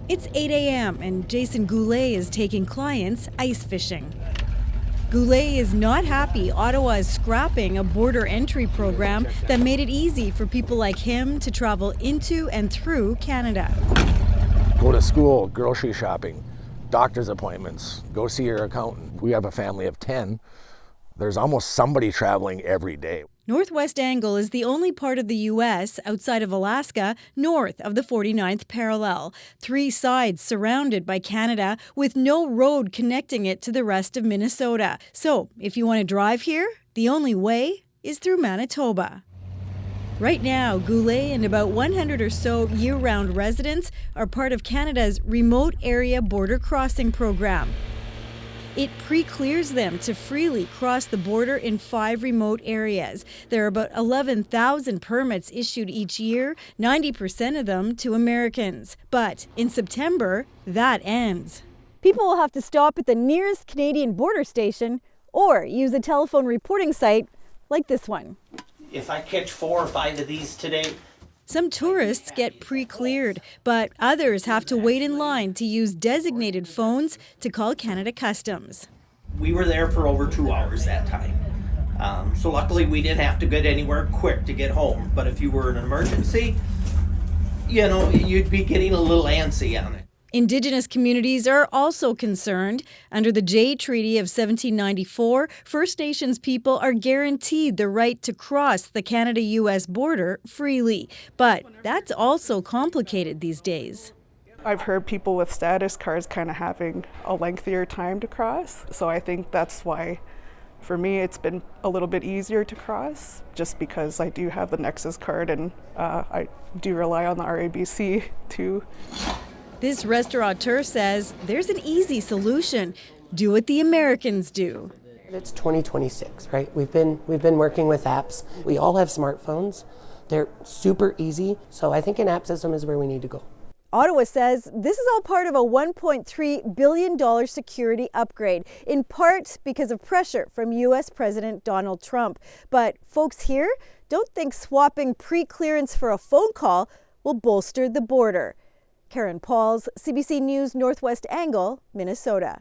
It's 8 a.m. and Jason Goulet is taking clients ice fishing. Goulet is not happy Ottawa is scrapping a border entry program that made it easy for people like him to travel into and through Canada. Go to school, grocery shopping, doctor's appointments, go see your accountant. We have a family of 10. There's almost somebody traveling every day. Northwest Angle is the only part of the U.S. outside of Alaska north of the 49th parallel. 3 sides surrounded by Canada with no road connecting it to the rest of Minnesota. So if you want to drive here, the only way is through Manitoba. Right now, Goulet and about 100 or so year-round residents are part of Canada's Remote Area Border Crossing Program. It pre-clears them to freely cross the border in 5 remote areas. There are about 11,000 permits issued each year, 90% of them to Americans. But in September, that ends. People will have to stop at the nearest Canadian border station or use a telephone reporting site like this one. If I catch 4 or 5 of these today. Some tourists get pre-cleared, but others have to wait in line to use designated phones to call Canada Customs. We were there for over 2 hours that time. So luckily we didn't have to get anywhere quick to get home. But if you were in an emergency, you'd be getting a little antsy on it. Indigenous communities are also concerned. Under the Jay Treaty of 1794, First Nations people are guaranteed the right to cross the Canada-U.S. border freely. But that's also complicated these days. I've heard people with status cards kind of having a lengthier time to cross. So I think that's why, for me, it's been a little bit easier to cross, just because I do have the Nexus card and I do rely on the RABC too. This restaurateur says there's an easy solution. Do what the Americans do. It's 2026, right? We've been working with apps. We all have smartphones. They're super easy. So I think an app system is where we need to go. Ottawa says this is all part of a $1.3 billion security upgrade, in part because of pressure from U.S. President Donald Trump. But folks here don't think swapping pre-clearance for a phone call will bolster the border. Karen Pauls, CBC News, Northwest Angle, Minnesota.